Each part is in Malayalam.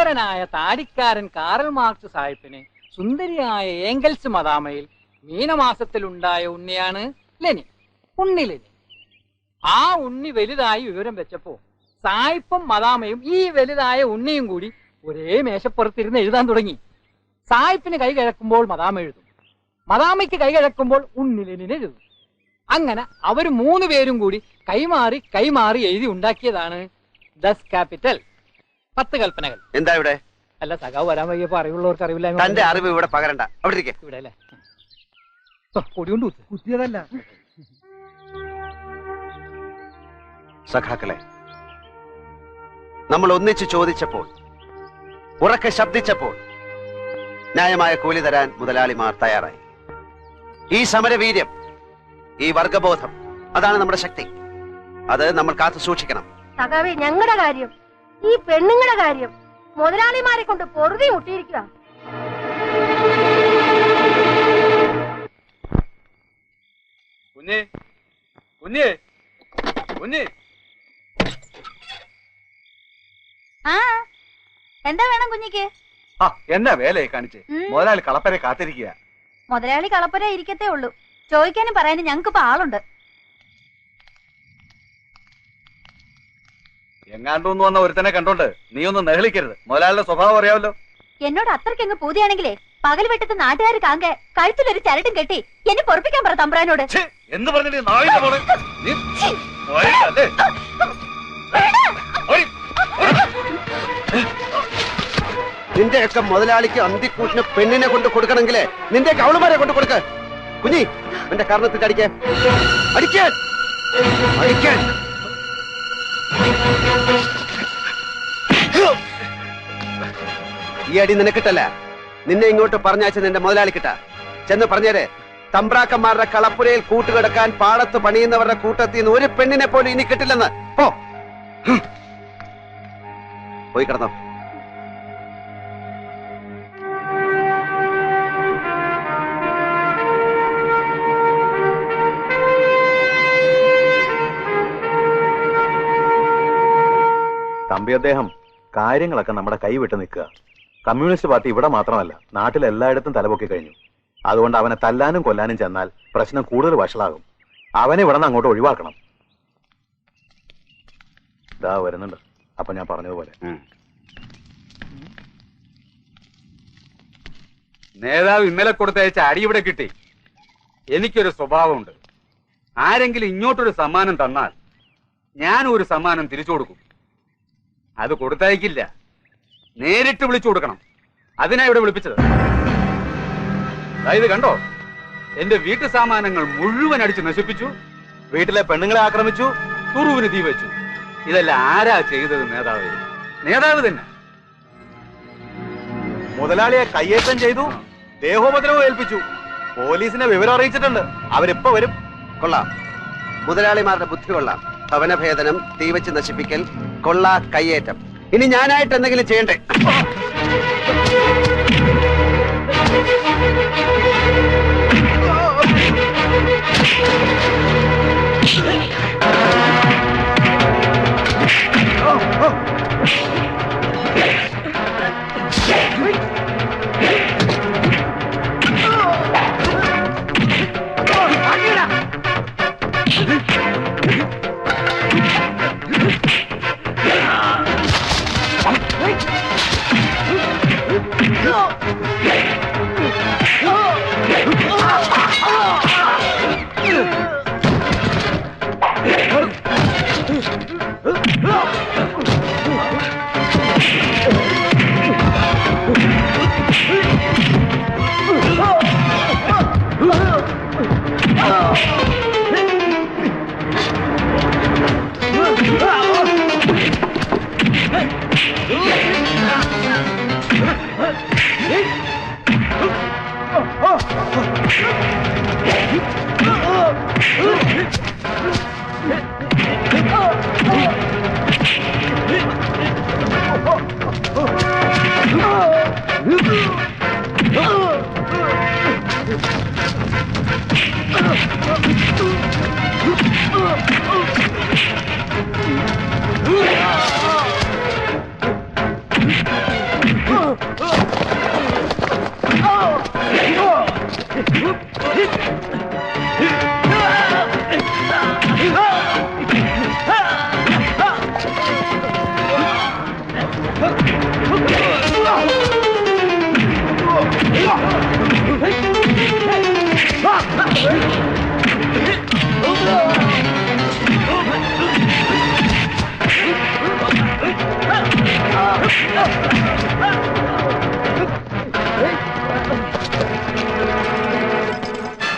സുന്ദരനായ താടിക്കാരൻ കാറൽ മാർക്സ് സാഹിബിന് സുന്ദരിയായ ഏംഗൽസ് മദാമയിൽ മീനമാസത്തിലുണ്ടായ ഉണ്ണിയാണ് ലെനിൻ, ഉണ്ണി ലെനിൻ. ആ ഉണ്ണി വലുതായി വിവരം വെച്ചപ്പോ സായിപ്പും മദാമയും ഈ വലുതായ ഉണ്ണിയും കൂടി ഒരേ മേശപ്പുറത്തിരുന്ന് എഴുതാൻ തുടങ്ങി. സായിപ്പിന് കൈ കിഴക്കുമ്പോൾ മദാമ എഴുതും, മദാമയ്ക്ക് കൈ കിഴക്കുമ്പോൾ ഉണ്ണി ലെനിൻ എഴുതും. അങ്ങനെ അവർ 3 പേരും കൂടി കൈമാറി കൈമാറി എഴുതി ഉണ്ടാക്കിയതാണ് ദസ് ക്യാപിറ്റൽ, 10 കൽപ്പനകൾ. എന്താ ഇവിടെ? അല്ല, സഖാവ് വരാൻ വയ്യപ്പോ അറിവുള്ളവർക്ക് അറിവില്ല. തന്റെ അറിവ് ഇവിടെ പകരണ്ട, അവിടെ ഇരിക്കെ. ഇവിടെ അല്ലേ? കൊടികൊണ്ട് കുത്തിയതല്ല. സഖാക്കളെ, നമ്മൾ ഒന്നിച്ച് ചോദിച്ചപ്പോൾ, ഉറക്കെ ശബ്ദിച്ചപ്പോൾ ന്യായമായ കൂലി തരാൻ മുതലാളിമാർ തയ്യാറായി. ഈ സമരവീര്യം, ഈ വർഗബോധം, അതാണ് നമ്മുടെ ശക്തി. അത് നമ്മൾ കാത്തു സൂക്ഷിക്കണം. സഖാവേ, ഞങ്ങളുടെ കാര്യം, ഈ പെണ്ണുങ്ങളുടെ കാര്യം മുതലാളിമാരെ കൊണ്ട് പൊറുതി മുട്ടിയിരിക്കുക. കുഞ്ഞേ, കുഞ്ഞേ, കുഞ്ഞേ. എന്താ വേണം കുഞ്ഞിക്ക്? എന്നാ വേലയെ കാണിച്ചേ? മുതലാളി കളപ്പരെ കാത്തിരിക്കുക. മുതലാളി കളപ്പര ഇരിക്കത്തേ ഉള്ളൂ. ചോദിക്കാനും പറയാനും ഞങ്ങൾക്കിപ്പോ ആളുണ്ട്. എങ്ങാണ്ടൊന്നു വന്ന ഒരുത്തനെ കണ്ടോണ്ട് നീ ഒന്ന് നെഹളിക്കരുത്. മുതലാളിയുടെ സ്വഭാവം അറിയാമല്ലോ. എന്നോട് അത്രയ്ക്കങ്ങ് പൂതിയാണെങ്കിലേ പകൽ വെട്ടത്ത് നാട്ടുകാർ കാങ്ക കഴുത്തിലൊരു ചരടും കെട്ടി എന്നെ പൊറപ്പിക്കാൻ പറ തമ്പ്രാനോട്. എന്ന് പറഞ്ഞിട്ട് നാവിന്റെ മോളെ നിന്റെയൊക്കെ മുതലാളിക്ക് അന്തിക്കൂട്ടിന് പെണ്ണിനെ കൊണ്ട് കൊടുക്കണമെങ്കിലേ നിന്റെ അവളുമാരെ കൊണ്ട് കൊടുക്ക. കുഞ്ഞി, എന്റെ കാരണത്തിൽ അടിക്കാൻ അടിക്കാൻ അടിക്കാൻ. ഈ അടി നിനക്കിട്ടല്ല, നിന്നെ ഇങ്ങോട്ട് പറഞ്ഞയച്ച നിന്റെ മുതലാളിക്കിട്ട. ചെന്ന് പറഞ്ഞേരെ, തമ്പ്രാക്കന്മാരുടെ കളപ്പുരയിൽ കൂട്ടുകിടക്കാൻ പാടത്ത് പണിയുന്നവരുടെ കൂട്ടത്തിൽ നിന്ന് ഒരു പെണ്ണിനെ പോലും ഇനി കിട്ടില്ലെന്ന്. പോയി കിടന്നോ. തമ്പി, അദ്ദേഹം കാര്യങ്ങളൊക്കെ നമ്മുടെ കൈവിട്ട് നിൽക്കുക. കമ്മ്യൂണിസ്റ്റ് പാർട്ടി ഇവിടെ മാത്രമല്ല, നാട്ടിൽ എല്ലായിടത്തും തലപൊക്കി കഴിഞ്ഞു. അതുകൊണ്ട് അവനെ തല്ലാനും കൊല്ലാനും ചെന്നാൽ പ്രശ്നം കൂടുതൽ വഷളാകും. അവനെ ഇവിടെ നിന്ന് അങ്ങോട്ട് ഒഴിവാക്കണം. ഇതാ വരുന്നുണ്ട്. അപ്പൊ ഞാൻ പറഞ്ഞതുപോലെ നേതാവ് ഇന്നലെ കൊടുത്തയച്ച അടി ഇവിടെ കിട്ടി. എനിക്കൊരു സ്വഭാവമുണ്ട്. ആരെങ്കിലും ഇങ്ങോട്ടൊരു സമ്മാനം തന്നാൽ ഞാനും ഒരു സമ്മാനം തിരിച്ചു കൊടുക്കും. അത് കൊടുത്തയക്കില്ല, നേരിട്ട് വിളിച്ചു കൊടുക്കണം. അതിനാ ഇവിടെ വിളിപ്പിച്ചത്. അതായത് കണ്ടോ, എന്റെ വീട്ടു സാമാനങ്ങൾ മുഴുവൻ അടിച്ച് നശിപ്പിച്ചു, വീട്ടിലെ പെണ്ണുങ്ങളെ ആക്രമിച്ചു, തുറുവിന് തീ വെച്ചു. ഇതെല്ലാം ആരാ ചെയ്തത്? നേതാവ്. നേതാവ് തന്നെ. മുതലാളിയെ കയ്യേറ്റം ചെയ്തു, ദേഹോപദ്രവം ഏൽപ്പിച്ചു. പോലീസിനെ വിവരം അറിയിച്ചിട്ടുണ്ട്. അവരിപ്പോ വരും. കൊള്ളാം, മുതലാളിമാരുടെ ബുദ്ധി കൊള്ളാം. ഭവനഭേദനം, തീവച്ച് നശിപ്പിക്കൽ, കൊള്ള, കയ്യേറ്റം. ഇനി ഞാനായിട്ട് എന്തെങ്കിലും ചെയ്യണ്ടേ?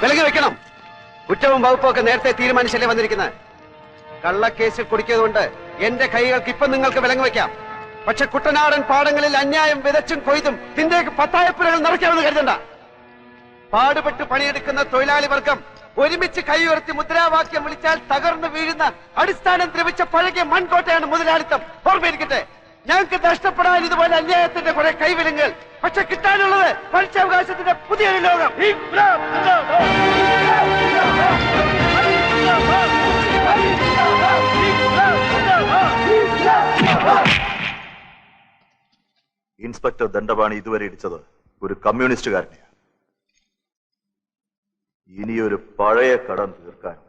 വിലങ്ങി വെക്കണം. കുറ്റവും വകുപ്പും ഒക്കെ നേരത്തെ തീരുമാനിച്ചല്ലേ വന്നിരിക്കുന്നത്. കള്ളക്കേസിൽ കുടിക്കുന്നതുകൊണ്ട് എന്റെ കൈകൾക്ക് ഇപ്പം നിങ്ങൾക്ക് വിലങ്ങ് വെക്കാം. പക്ഷെ കുട്ടനാടൻ പാടങ്ങളിൽ അന്യായം വിതച്ചും കൊയ്തും തിന്റേക്ക് പത്തായപ്പുരകൾ നിറയ്ക്കാമെന്ന് കരുതണ്ട. പാടുപെട്ട് പണിയെടുക്കുന്ന തൊഴിലാളി വർഗം ഒരുമിച്ച് കൈ ഉയർത്തി മുദ്രാവാക്യം വിളിച്ചാൽ തകർന്നു വീഴുന്ന അടിസ്ഥാനം ദ്രവിച്ച പഴകിയ മൺകോട്ടയാണ് മുതലാളിത്തം. ഓർമ്മയിരിക്കട്ടെ, ഞങ്ങൾക്ക് നഷ്ടപ്പെടാൻ ഇതുപോലെ അന്യായത്തിന്റെ കുറെ കൈവിലങ്ങൾ. പക്ഷെ കിട്ടാനുള്ളത് മനുഷ്യാവകാശത്തിന്റെ പുതിയൊരു ലോകം. ഇൻസ്പെക്ടർ ദണ്ഡപാണി ഇതുവരെ ഇടിച്ചത് ഒരു കമ്മ്യൂണിസ്റ്റുകാരനെയാണ്. ഇനിയൊരു പഴയ കടം തീർക്കാനുണ്ട്.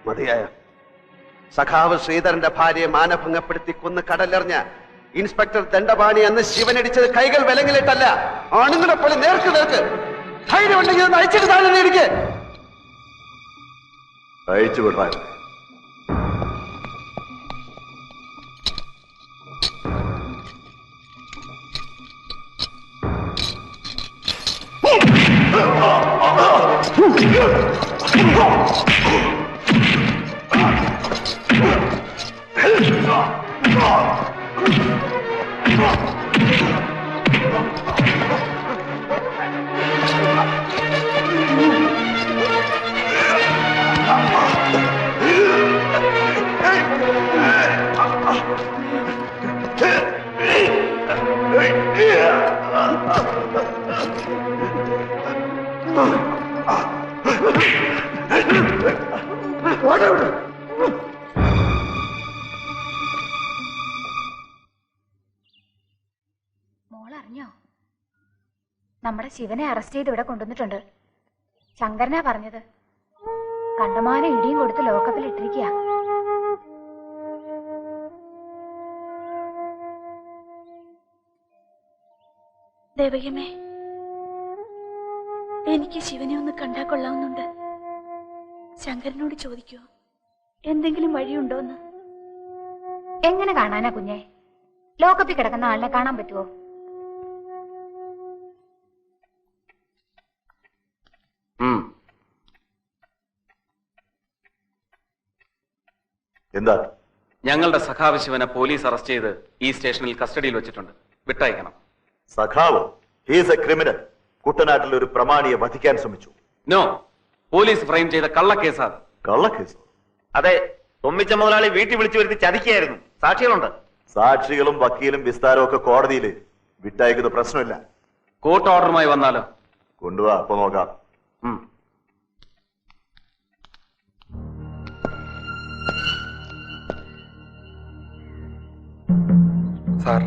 മതിയായ സഖാവ് ശ്രീധരന്റെ ഭാര്യയെ മാനഭംഗപ്പെടുത്തി കൊന്ന് കടലെറിഞ്ഞ ഇൻസ്പെക്ടർ ദണ്ഡപാണി അന്ന് ശിവനടിച്ചത് കൈകൾ വിലങ്ങിലിട്ടല്ല, ആണുങ്ങളെ പോലെ നേർക്ക് നേർക്ക്. ധൈര്യം ഉണ്ടെങ്കിൽ ഒന്ന് അയച്ചിട്ട് താഴെ നേടിക്ക്. അയച്ചു വിടാൻ മോളറിഞ്ഞോ? നമ്മുടെ ശിവനെ അറസ്റ്റ് ചെയ്ത് ഇവിടെ കൊണ്ടുവന്നിട്ടുണ്ട്. ശങ്കരനാ പറഞ്ഞത്. കണ്ടമാനം ഇടിയും കൊടുത്ത് ലോക്കപ്പിൽ ഇട്ടിരിക്കുക. ദേവകമേ, എനിക്ക് ശിവനെ ഒന്ന് കണ്ടാ കൊള്ളാവുന്നുണ്ട്. ശങ്കരനോട് ചോദിക്കോ എന്തെങ്കിലും വഴിയുണ്ടോന്ന്? എങ്ങനെ കാണാനാ കുഞ്ഞെ? ലോക്കപ്പിൽ കിടക്കുന്ന ആളിനെ കാണാൻ പറ്റുമോ? എന്താ? ഞങ്ങളുടെ സഖാവ് ശിവനെ പോലീസ് അറസ്റ്റ് ചെയ്ത് ഈ സ്റ്റേഷനിൽ കസ്റ്റഡിയിൽ വെച്ചിട്ടുണ്ട്. വിട്ടയക്കണം. സഖാവ് ഹീസ് എ ക്രിമിനൽ. കുട്ടനാട്ടിൽ ഒരു പ്രമാണിയെ വധിക്കാൻ ശ്രമിച്ചു. നോ, പോലീസ് ഫ്രെയിം ചെയ്ത കള്ളക്കേസാണ്. കള്ളക്കേസ്? അതെ, തൊമ്മിച്ച മുതലാളി വീട്ടിൽ വിളിച്ചു വരുത്തി ചതിക്കുകയായിരുന്നു. സാക്ഷികളുണ്ട്. സാക്ഷികളും വക്കീലും വിസ്താരവും ഒക്കെ കോടതിയിൽ വിട്ടയക്കുന്ന പ്രശ്നമില്ല. കോർട്ട് ഓർഡറുമായി വന്നാലോ? കൊണ്ടുപോവാ, അപ്പൊ നോക്കാം. സാർ,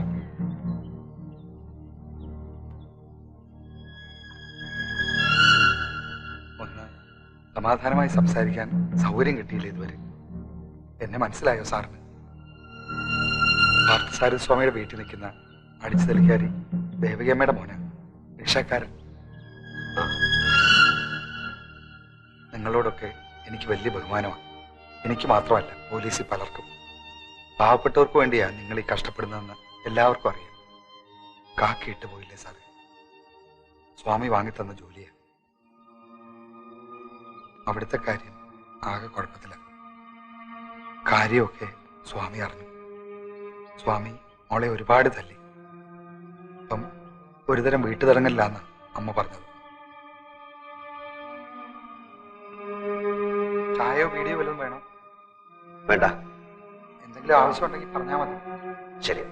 ഒന്ന് സമാധാനമായി സംസാരിക്കാൻ സൗകര്യം കിട്ടിയില്ല ഇതുവരെ. എന്നെ മനസ്സിലായോ സാറിന്? പാർത്ഥസാരസ്വാമിയുടെ വീട്ടിൽ നിൽക്കുന്ന അടിച്ചുതലിക്കാരി ദേവകിയമ്മയുടെ മോന്, രക്ഷക്കാരൻ. നിങ്ങളോടൊക്കെ എനിക്ക് വലിയ ബഹുമാനമാണ്. എനിക്ക് മാത്രമല്ല, പോലീസിൽ പലർക്കും. പാവപ്പെട്ടവർക്ക് വേണ്ടിയാ നിങ്ങൾ ഈ കഷ്ടപ്പെടുന്നതെന്ന് എല്ലാവർക്കും അറിയാം. കാക്കിയിട്ട് പോയില്ലേ സാറേ? സ്വാമി വാങ്ങിത്തന്ന ജോലിയാ. അവിടുത്തെ കാര്യം ആകെ കുഴപ്പത്തില്ല. കാര്യമൊക്കെ സ്വാമി അറിഞ്ഞു. സ്വാമി മോളെ ഒരുപാട് തല്ലി. അപ്പം ഒരുതരം വീട്ടുതടങ്കലിലാന്ന് അമ്മ പറഞ്ഞത്. ചായയോ വീഡിയോ വല്ലതും വേണോ? വേണ്ട. എന്തെങ്കിലും ആവശ്യമുണ്ടെങ്കിൽ പറഞ്ഞാൽ മതി. ശരി.